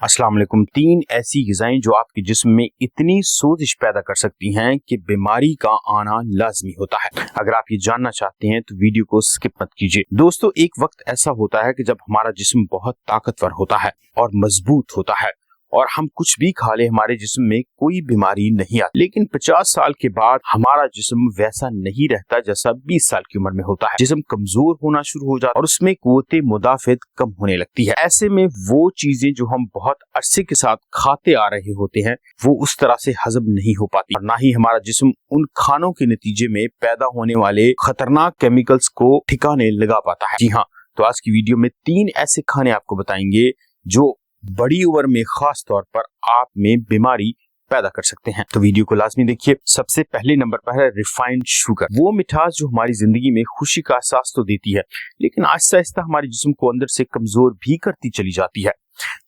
अस्सलाम वालेकुम। 3 ऐसी ग़िज़ाएं जो आपके जिस्म में इतनी सोजिश पैदा कर सकती हैं कि बीमारी का आना लाज़मी होता है। अगर आप ये जानना चाहते हैं तो वीडियो को स्किप मत कीजिए। दोस्तों, एक वक्त ऐसा होता है कि जब हमारा जिस्म बहुत ताकतवर होता है और मजबूत होता है और हम कुछ भी खा ले हमारे जिस्म में कोई बीमारी नहीं आती। लेकिन 50 साल के बाद हमारा जिस्म वैसा नहीं रहता जैसा 20 साल की उम्र में होता है। जिस्म कमजोर होना शुरू हो जाता है और उसमें कुव्वते मुदाफ़ियत कम होने लगती है। ऐसे में वो चीजें जो हम बहुत अरसे के साथ खाते आ रहे होते हैं वो उस तरह से हजम नहीं हो पाती और ना ही हमारा जिस्म उन खानों के नतीजे में पैदा होने वाले खतरनाक केमिकल्स को ठिकाने लगा पाता है। जी हाँ, तो आज की वीडियो में 3 ऐसे खाने आपको बताएंगे जो बड़ी उम्र में खास तौर पर आप में बीमारी पैदा कर सकते हैं। तो वीडियो को लाजमी देखिए। सबसे पहले नंबर पर है रिफाइंड शुगर। वो मिठास जो हमारी जिंदगी में खुशी का एहसास तो देती है लेकिन आहिस्ता आहिस्ता हमारे जिस्म को अंदर से कमजोर भी करती चली जाती है।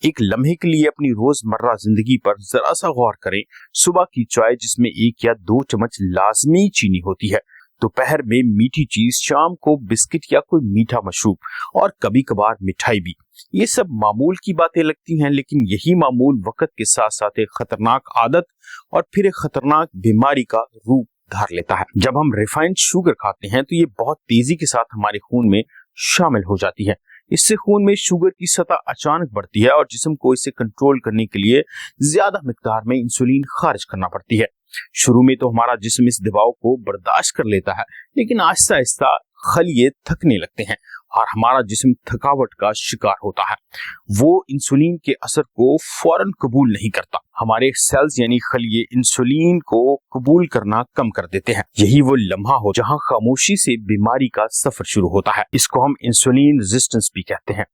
एक लम्हे के लिए अपनी रोजमर्रा जिंदगी पर जरा सा गौर करें। सुबह की चाय जिसमें 1 या 2 चम्मच लाजमी चीनी होती है, दोपहर में मीठी चीज, शाम को बिस्किट या कोई मीठा मशरूब और कभी कभार मिठाई भी। ये सब मामूल की बातें लगती हैं लेकिन यही मामूल वक्त के साथ साथ एक खतरनाक आदत और फिर एक खतरनाक बीमारी का रूप धार लेता है। जब हम रिफाइंड शुगर खाते हैं तो ये बहुत तेजी के साथ हमारे खून में शामिल हो जाती है। इससे खून में शुगर की सतह अचानक बढ़ती है और जिस्म को इसे कंट्रोल करने के लिए ज्यादा मिकदार में इंसुलिन खारिज करना पड़ती है। शुरू में तो हमारा जिस्म इस दबाव को बर्दाश्त कर लेता है लेकिन आहिस्ता आहिस्ता खलिए थकने लगते हैं और हमारा जिस्म थकावट का शिकार होता है। वो इंसुलिन के असर को फौरन कबूल नहीं करता। हमारे सेल्स यानी खलिए इंसुलिन को कबूल करना कम कर देते हैं। यही वो लम्हा हो जहां खामोशी से बीमारी का सफर शुरू होता है। इसको हम इंसुलिन रेजिस्टेंस भी कहते हैं।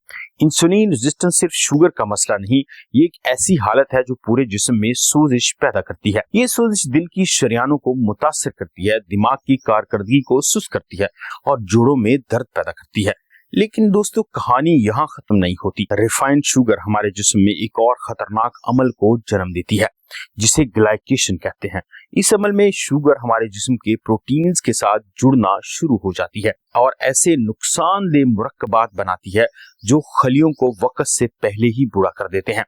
इंसुलिन रेजिस्टेंस सिर्फ शुगर का मसला नहीं, ये एक ऐसी हालत है जो पूरे जिस्म में सोजिश पैदा करती है। ये सोजिश दिल की शरियानों को मुतासिर करती है, दिमाग की कारकर्दगी को सुस्त करती है और जोड़ों में दर्द पैदा करती है। लेकिन दोस्तों, कहानी यहाँ खत्म नहीं होती। रिफाइंड शुगर हमारे जिस्म में एक और खतरनाक अमल को जन्म देती है जिसे ग्लाइकेशन कहते हैं। इस अमल में शुगर हमारे जिस्म के प्रोटीन्स के साथ जुड़ना शुरू हो जाती है और ऐसे नुकसानदेह मुरक्कबात बनाती है जो खलियों को वक्त से पहले ही बुरा कर देते हैं।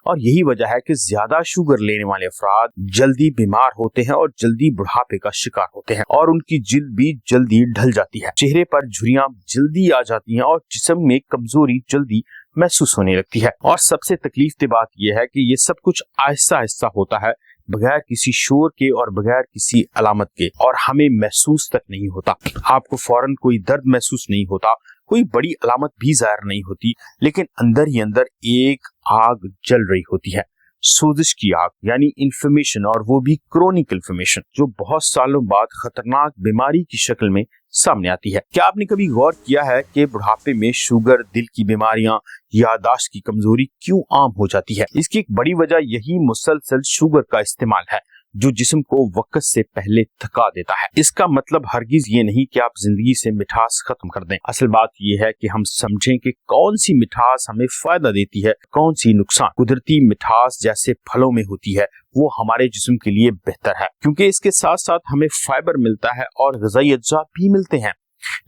और यही वजह है कि ज्यादा शुगर लेने वाले अफराद जल्दी बीमार होते हैं और जल्दी बुढ़ापे का शिकार होते हैं और उनकी जिल्द भी जल्दी ढल जाती है। चेहरे पर झुर्रियां जल्दी आ जाती हैं और जिस्म में कमजोरी जल्दी महसूस होने लगती है। और सबसे तकलीफ की बात यह है कि ये सब कुछ आहिस्ता आहिस्ता होता है, बगैर किसी शोर के और बगैर किसी अलामत के, और हमें महसूस तक नहीं होता। आपको फौरन कोई दर्द महसूस नहीं होता, कोई बड़ी अलामत भी जाहिर नहीं होती, लेकिन अंदर ही अंदर एक आग जल रही होती है, सोजिश की आग यानी इन्फ्लेमेशन, और वो भी क्रोनिक इन्फ्लेमेशन जो बहुत सालों बाद खतरनाक बीमारी की शक्ल में सामने आती है। क्या आपने कभी गौर किया है कि बुढ़ापे में शुगर, दिल की बीमारियां, याददाश्त की कमजोरी क्यों आम हो जाती है? इसकी एक बड़ी वजह यही मुसलसल शुगर का इस्तेमाल है जो जिस्म को वक्त से पहले थका देता है। इसका मतलब हरगिज ये नहीं कि आप जिंदगी से मिठास खत्म कर दें। असल बात ये है कि हम समझें कि कौन सी मिठास हमें फायदा देती है, कौन सी नुकसान। कुदरती मिठास जैसे फलों में होती है वो हमारे जिस्म के लिए बेहतर है क्योंकि इसके साथ साथ हमें फाइबर मिलता है और ग़िज़ाई अज्जा भी मिलते हैं।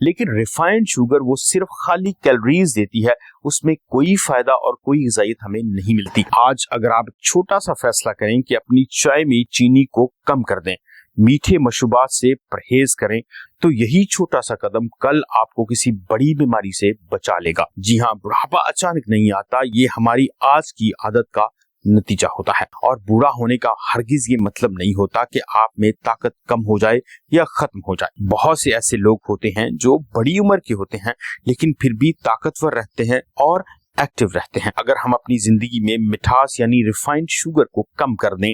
लेकिन रिफाइंड शुगर वो सिर्फ खाली कैलोरीज देती है, उसमें कोई फायदा और कोई ग़िज़ाइयत हमें नहीं मिलती। आज अगर आप छोटा सा फैसला करें कि अपनी चाय में चीनी को कम कर दें, मीठे मशरूबात से परहेज करें, तो यही छोटा सा कदम कल आपको किसी बड़ी बीमारी से बचा लेगा। जी हाँ, बुढ़ापा अचानक नहीं आता, ये हमारी आज की आदत का नतीजा होता है। और बूढ़ा होने का हरगिज ये मतलब नहीं होता कि आप में ताकत कम हो जाए या खत्म हो जाए। बहुत से ऐसे लोग होते हैं जो बड़ी उम्र के होते हैं लेकिन फिर भी ताकतवर रहते हैं और एक्टिव रहते हैं। अगर हम अपनी जिंदगी में मिठास यानी रिफाइंड शुगर को कम कर दें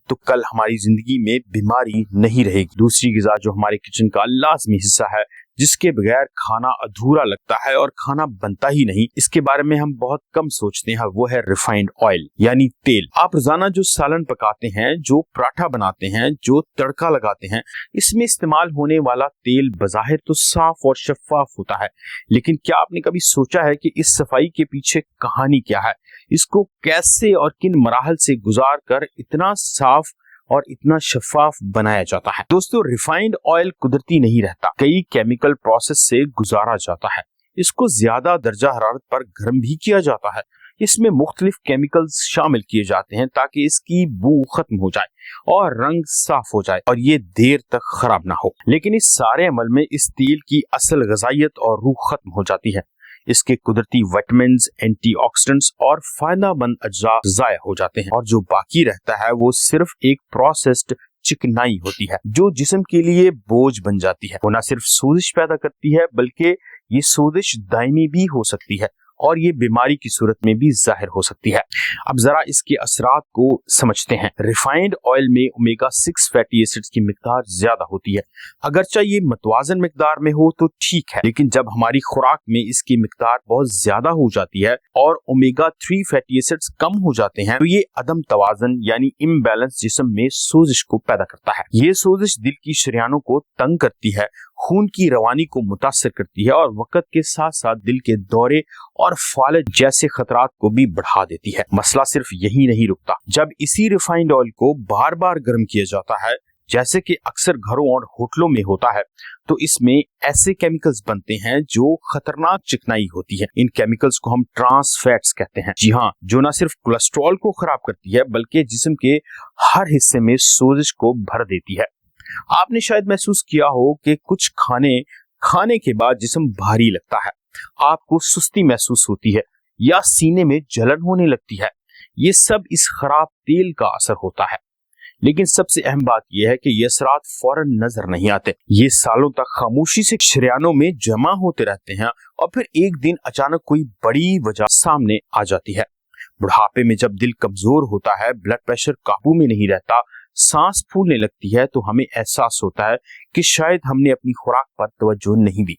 तो कल हमारी जिंदगी में बीमारी नहीं रहेगी। दूसरी ग़िज़ा जो हमारे किचन का लाजमी हिस्सा है, जिसके बगैर खाना अधूरा लगता है और खाना बनता ही नहीं, इसके बारे में हम बहुत कम सोचते हैं, वो है रिफाइंड ऑयल यानी तेल। आप रोजाना जो सालन पकाते हैं, जो पराठा बनाते हैं, जो तड़का लगाते हैं, इसमें इस्तेमाल होने वाला तेल बज़ाहिर तो साफ और शफाफ होता है, लेकिन क्या आपने कभी सोचा है कि इस सफाई के पीछे कहानी क्या है? इसको कैसे और किन मराहल से गुजार कर इतना साफ और इतना शफाफ बनाया जाता है? दोस्तों, रिफाइंड ऑयल कुदरती नहीं रहता, कई केमिकल प्रोसेस से गुजारा जाता है। इसको ज्यादा दर्जा हरारत पर गर्म भी किया जाता है, इसमें मुख्तलिफ केमिकल्स शामिल किए जाते हैं ताकि इसकी बू खत्म हो जाए और रंग साफ हो जाए और ये देर तक खराब ना हो। लेकिन इस सारे अमल में इस तेल की असल ग़िज़ाइयत और रूह खत्म हो जाती है। इसके कुदरती विटामिन्स, एंटीऑक्सीडेंट्स और फायदेमंद अज्जा ज़ाया हो जाते हैं और जो बाकी रहता है वो सिर्फ एक प्रोसेस्ड चिकनाई होती है जो जिस्म के लिए बोझ बन जाती है। वो न सिर्फ सोजिश पैदा करती है बल्कि ये सोजिश दायमी भी हो सकती है और ये बीमारी की सूरत में भी जाहिर हो सकती है। अब जरा इसके असरात को समझते हैं। रिफाइंड ऑयल में ओमेगा 6 फैटी एसिड्स की मिकदार ज्यादा होती है। अगरचे ये मतवाजन मिकदार में हो तो ठीक है, लेकिन जब हमारी खुराक में इसकी मिकदार बहुत ज्यादा हो जाती है और ओमेगा 3 फैटी एसिड्स कम हो जाते हैं तो ये अदम तवाजन यानी इम्बैलेंस जिस्म में सोजिश को पैदा करता है। ये सोजिश दिल की शरियानों को तंग करती है, खून की रवानी को मुतासर करती है और वक्त के साथ साथ दिल के दौरे और फालज जैसे खतरात को भी बढ़ा देती है। मसला सिर्फ यही नहीं रुकता। जब इसी रिफाइंड ऑयल को बार बार गर्म किया जाता है, जैसे कि अक्सर घरों और होटलों में होता है, तो इसमें ऐसे केमिकल्स बनते हैं जो खतरनाक चिकनाई होती है। इन केमिकल्स को हम ट्रांस फैट्स कहते हैं। जी हाँ, जो न सिर्फ कोलेस्ट्रॉल को खराब करती है बल्कि जिस्म के हर हिस्से में सोजिश को भर देती है। आपने शायद महसूस किया हो कि कुछ खाने के बाद जिस्म भारी लगता है, आपको सुस्ती महसूस होती है या सीने में जलन होने लगती है। ये सब इस खराब तेल का असर होता है। लेकिन सबसे अहम बात यह है कि ये असरात फौरन नजर नहीं आते। ये सालों तक खामोशी से शरियानों में जमा होते रहते हैं और फिर एक दिन अचानक कोई बड़ी वजह सामने आ जाती है। बुढ़ापे में जब दिल कमजोर होता है, ब्लड प्रेशर काबू में नहीं रहता, सांस फूलने लगती है, तो हमें एहसास होता है कि शायद हमने अपनी खुराक पर तवज्जो नहीं दी।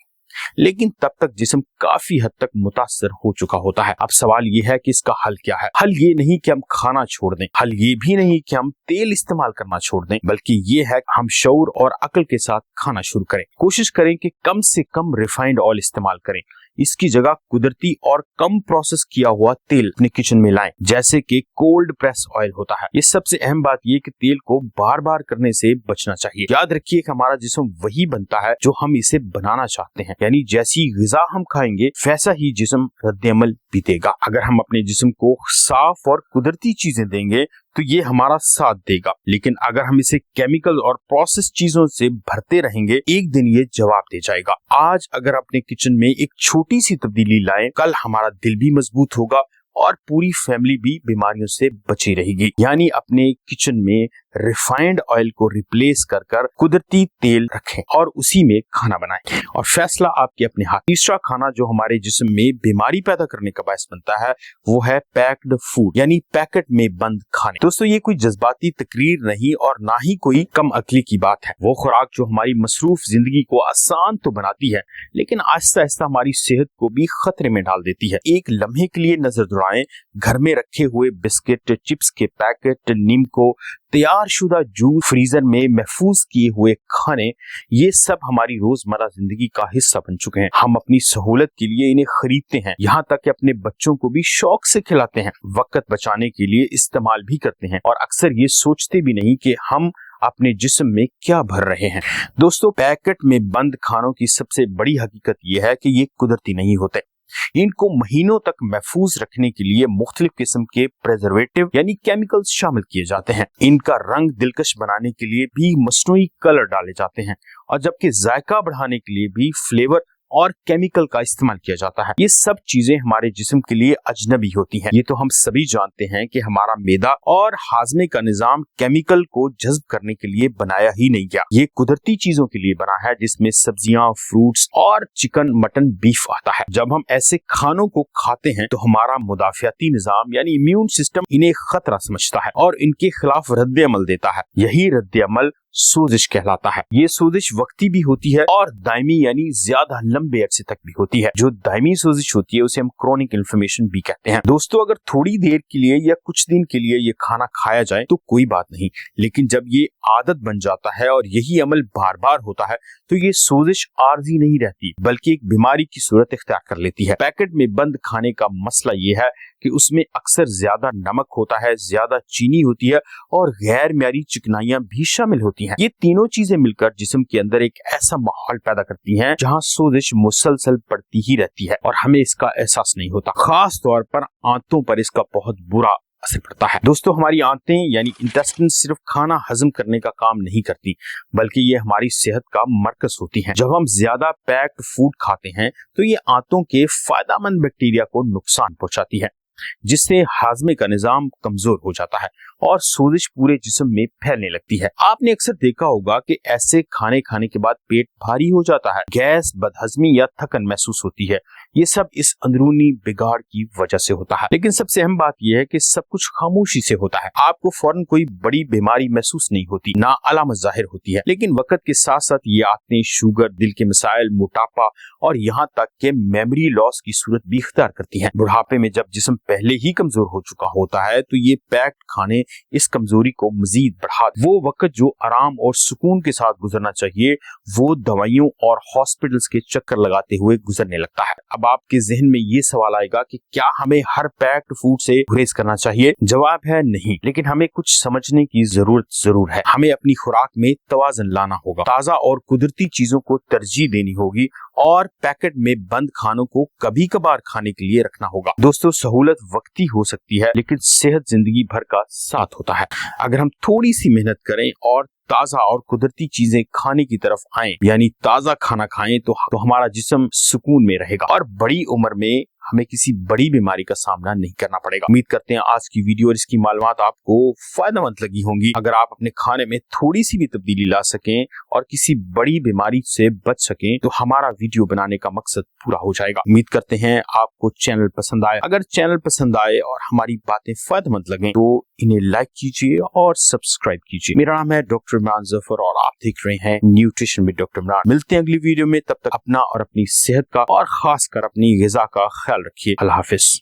लेकिन तब तक जिस्म काफी हद तक मुतासर हो चुका होता है। अब सवाल यह है कि इसका हल क्या है। हल ये नहीं कि हम खाना छोड़ दें, हल ये भी नहीं कि हम तेल इस्तेमाल करना छोड़ दें, बल्कि ये है कि हम शऊर और अक्ल के साथ खाना शुरू करें। कोशिश करें कि कम से कम रिफाइंड ऑयल इस्तेमाल करें। इसकी जगह कुदरती और कम प्रोसेस किया हुआ तेल अपने किचन में लाएं, जैसे कि कोल्ड प्रेस ऑयल होता है। ये सबसे अहम बात ये कि तेल को बार बार करने से बचना चाहिए। याद रखिए कि हमारा जिस्म वही बनता है जो हम इसे बनाना चाहते हैं, यानी जैसी ग़िज़ा हम खाएंगे वैसा ही जिस्म रद्द-ए-अमल भी देगा। अगर हम अपने जिस्म को साफ और कुदरती चीजें देंगे तो ये हमारा साथ देगा, लेकिन अगर हम इसे केमिकल और प्रोसेस चीजों से भरते रहेंगे, एक दिन ये जवाब दे जाएगा। आज अगर अपने किचन में एक छोटी सी तब्दीली लाएं, कल हमारा दिल भी मजबूत होगा और पूरी फैमिली भी बीमारियों से बची रहेगी। यानी अपने किचन में रिफाइंड ऑयल को रिप्लेस कर कुदरती तेल रखें और उसी में खाना बनाएं और फैसला आपके अपने हाथ। तीसरा खाना जो हमारे जिस्म में बीमारी पैदा करने का बायस बनता है वो है पैक्ड फूड, यानी पैकेट में बंद खाने। दोस्तों, ये कोई जज्बाती तकरीर नहीं और ना ही कोई कम अक्ली की बात है। वो खुराक जो हमारी मसरूफ जिंदगी को आसान तो बनाती है, लेकिन आहिस्ता आहिस्ता हमारी सेहत को भी खतरे में डाल देती है। एक लम्हे के लिए नजर दौड़ाएं, घर में रखे हुए बिस्किट, चिप्स के पैकेट, नीमको, तैयार शुदा जूस, फ्रीजर में महफूज किए हुए खाने, ये सब हमारी रोजमर्रा जिंदगी का हिस्सा बन चुके हैं। हम अपनी सहूलत के लिए इन्हें खरीदते हैं, यहाँ तक कि अपने बच्चों को भी शौक से खिलाते हैं, वक्त बचाने के लिए इस्तेमाल भी करते हैं और अक्सर ये सोचते भी नहीं कि हम अपने जिस्म में क्या भर रहे हैं। दोस्तों, पैकेट में बंद खानों की सबसे बड़ी हकीकत यह है कि ये कुदरती नहीं होते। इनको महीनों तक महफूज रखने के लिए मुख्तलिफ किस्म के प्रिजर्वेटिव यानी केमिकल्स शामिल किए जाते हैं। इनका रंग दिलकश बनाने के लिए भी मसनूई कलर डाले जाते हैं और जबकि जायका बढ़ाने के लिए भी फ्लेवर और केमिकल का इस्तेमाल किया जाता है। ये सब चीजें हमारे जिस्म के लिए अजनबी होती हैं। ये तो हम सभी जानते हैं कि हमारा मैदा और हाजमे का निजाम केमिकल को जज्ब करने के लिए बनाया ही नहीं गया। ये कुदरती चीजों के लिए बना है, जिसमें सब्जियां, फ्रूट्स और चिकन, मटन, बीफ आता है। जब हम ऐसे खानों को खाते हैं तो हमारा मुदाफियाती निजाम यानी इम्यून सिस्टम इन्हें खतरा समझता है और इनके खिलाफ रद्द अमल देता है। यही रद्द अमल सोजिश कहलाता है। ये सोजिश वक्ती भी होती है और दायमी यानी ज्यादा लंबे अरसे तक भी होती है। जो दायमी सोजिश होती है उसे हम क्रोनिक इन्फ्लेमेशन भी कहते हैं। दोस्तों, अगर थोड़ी देर के लिए या कुछ दिन के लिए ये खाना खाया जाए तो कोई बात नहीं, लेकिन जब ये आदत बन जाता है और यही अमल बार बार होता है तो ये सोजिश आर्जी नहीं रहती बल्कि एक बीमारी की सूरत इख्तियार कर लेती है। पैकेट में बंद खाने का मसला ये है कि उसमें अक्सर ज्यादा नमक होता है, ज्यादा चीनी होती है और गैर म्यारी चिकनाइयां भी शामिल होती हैं। ये तीनों चीजें मिलकर जिस्म के अंदर एक ऐसा माहौल पैदा करती हैं जहां सोजिश मुसलसल बढ़ती ही रहती है और हमें इसका एहसास नहीं होता। खास तौर पर आंतों पर इसका बहुत बुरा असर पड़ता है। दोस्तों, हमारी आंतें यानी इंटेस्टाइन सिर्फ खाना हजम करने का काम नहीं करती, बल्कि ये हमारी सेहत का मरकज होती हैं। जब हम ज्यादा पैक्ड फूड खाते हैं तो ये आंतों के फायदेमंद बैक्टीरिया को नुकसान पहुंचाती है, जिससे हाजमे का निजाम कमजोर हो जाता है और सोजिश पूरे जिस्म में फैलने लगती है। आपने अक्सर देखा होगा कि ऐसे खाने के बाद पेट भारी हो जाता है, गैस, बदहजमी या थकन महसूस होती है। ये सब इस अंदरूनी बिगाड़ की वजह से होता है। लेकिन सबसे अहम बात यह है कि सब कुछ खामोशी से होता है। आपको फौरन कोई बड़ी बीमारी महसूस नहीं होती, ना अलामत जाहिर होती है, लेकिन वक्त के साथ साथ ये आदतें शुगर, दिल के मसाइल, मोटापा और यहाँ तक के मेमोरी लॉस की सूरत भी इख्तियार करती है। बुढ़ापे में जब जिस्म पहले ही कमजोर हो चुका होता है तो ये पैक्ड खाने इस कमजोरी को मजीद बढ़ा। वो वक्त जो आराम और सुकून के साथ गुजरना चाहिए वो दवाइयों और हॉस्पिटल्स के चक्कर लगाते हुए गुजरने लगता है। अब आपके जहन में ये सवाल आएगा कि क्या हमें हर पैक्ड फूड से गुरेज करना चाहिए? जवाब है नहीं, लेकिन हमें कुछ समझने की जरूरत जरूर है। हमें अपनी खुराक में तवाज़ुन लाना होगा, ताज़ा और कुदरती चीजों को तरजीह देनी होगी और पैकेट में बंद खानों को कभी कभार खाने के लिए रखना होगा। दोस्तों, सहूलत वक्ती हो सकती है, लेकिन सेहत जिंदगी भर का साथ होता है। अगर हम थोड़ी सी मेहनत करें और ताज़ा और कुदरती चीजें खाने की तरफ आएं, यानी ताज़ा खाना खाएं, तो हमारा जिस्म सुकून में रहेगा और बड़ी उम्र में हमें किसी बड़ी बीमारी का सामना नहीं करना पड़ेगा। उम्मीद करते हैं आज की वीडियो और इसकी मालूमात आपको फायदेमंद लगी होंगी। अगर आप अपने खाने में थोड़ी सी भी तब्दीली ला सकें और किसी बड़ी बीमारी से बच सकें तो हमारा वीडियो बनाने का मकसद पूरा हो जाएगा। उम्मीद करते हैं आपको चैनल पसंद आए। अगर चैनल पसंद आए और हमारी बातें फायदेमंद लगें तो इन्हें लाइक कीजिए और सब्सक्राइब कीजिए। मेरा नाम है डॉक्टर इमरान जफर और आप देख रहे हैं न्यूट्रिशन विद डॉक्टर इमरान। मिलते हैं अगली वीडियो में, तब तक अपना और अपनी सेहत का और खासकर अपनी ग़िज़ा का ख्याल रखिए। अल्लाह हाफिज।